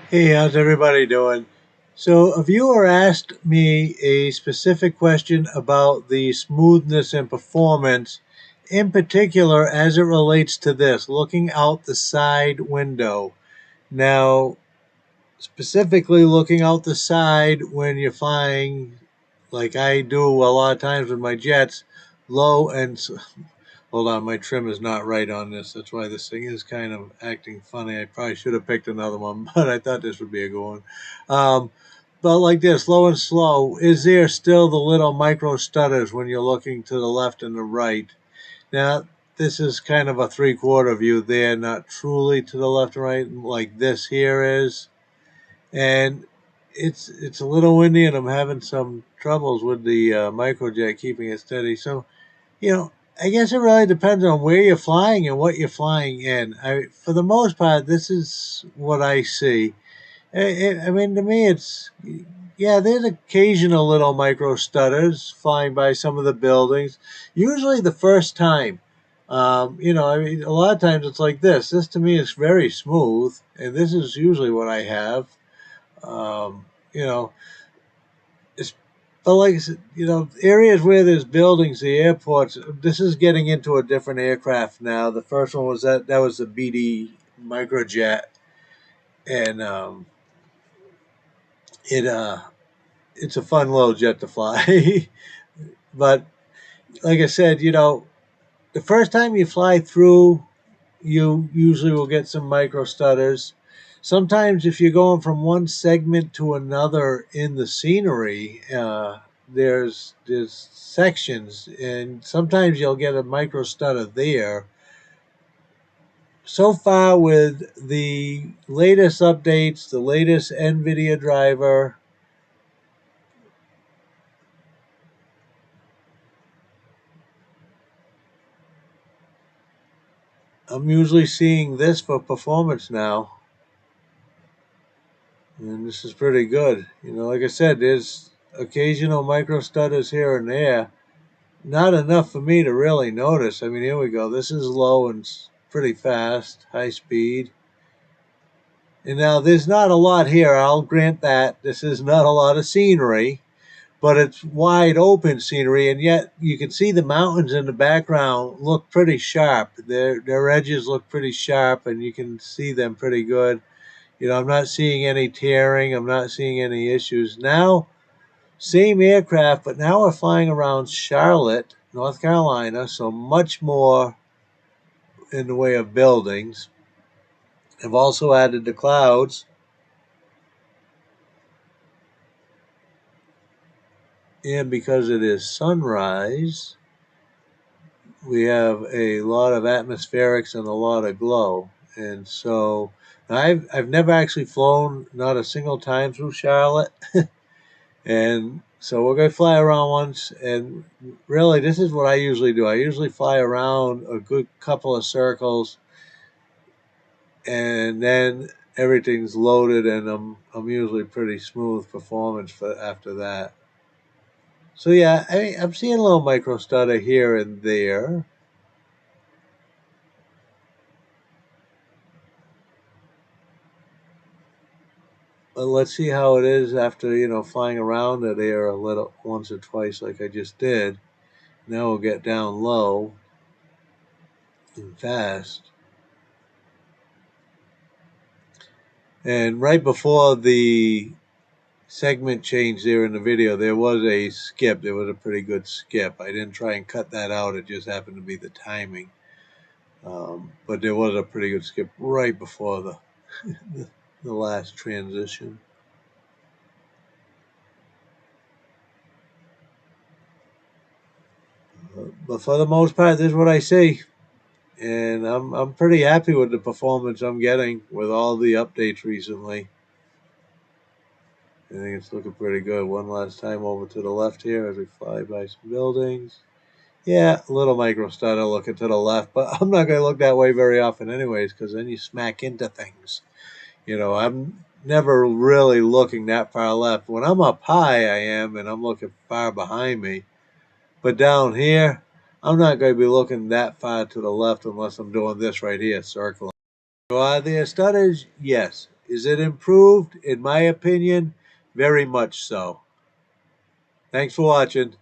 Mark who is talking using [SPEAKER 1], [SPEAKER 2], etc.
[SPEAKER 1] Hey, how's everybody doing? So, a viewer asked me a specific question about the smoothness and performance, in particular as it relates to this, looking out the side window. Now, specifically looking out the side when you're flying, like I do a lot of times with my jets, low and hold on, my trim is not right on this. That's why this thing is kind of acting funny. I probably should have picked another one, but I thought this would be a good one. But like this, low and slow, is there still the little micro stutters when you're looking to the left and the right? Now, this is kind of a three-quarter view there, not truly to the left and right like this here is. And it's a little windy, and I'm having some troubles with the microjet keeping it steady. So, you know, I guess it really depends on where you're flying and what you're flying in. For the most part, this is what I see. I mean, to me, yeah, there's occasional little micro stutters flying by some of the buildings. Usually the first time. I mean, a lot of times it's like this. This to me is very smooth, and this is usually what I have. Um, you know, but like I said, areas where there's buildings, the airports. This is getting into a different aircraft now. The first one was that was the BD microjet, and it it's a fun little jet to fly. But like I said, the first time you fly through, you usually will get some micro stutters. Sometimes, if you're going from one segment to another in the scenery, there's sections, and sometimes you'll get a micro stutter there. So far, with the latest updates, the latest Nvidia driver, I'm usually seeing this for performance now. And this is pretty good. Like I said, there's occasional micro stutters here and there. Not enough for me to really notice. I mean, here we go. This is low and pretty fast, high speed. And now there's not a lot here. I'll grant that. This is not a lot of scenery, but it's wide open scenery, and yet you can see the mountains in the background look pretty sharp. Their edges look pretty sharp, and you can see them pretty good. I'm not seeing any tearing. I'm not seeing any issues. Now, same aircraft, but now we're flying around Charlotte, North Carolina, so much more in the way of buildings. I've also added the clouds. And because it is sunrise, we have a lot of atmospherics and a lot of glow. And so I've never actually flown, not a single time, through Charlotte. And so we're going to fly around once. And really, this is what I usually do. I usually fly around a good couple of circles, and then everything's loaded, and I'm usually pretty smooth performance for after that. So yeah, I'm seeing a little micro stutter here and there. But let's see how it is after flying around it air a little once or twice like I just did. Now we'll get down low and fast. And right before the segment change there in the video, there was a skip. There was a pretty good skip. I didn't try and cut that out. It just happened to be the timing. But there was a pretty good skip right before the last transition. But for the most part, this is what I see. And I'm pretty happy with the performance I'm getting with all the updates recently. I think it's looking pretty good. One last time over to the left here as we fly by some buildings. Yeah, a little micro stutter looking to the left, but I'm not going to look that way very often anyways, because then you smack into things. I'm never really looking that far left. When I'm up high, I am, and I'm looking far behind me. But down here, I'm not going to be looking that far to the left unless I'm doing this right here, circling. So are there stutters? Yes. Is it improved? In my opinion, very much so. Thanks for watching.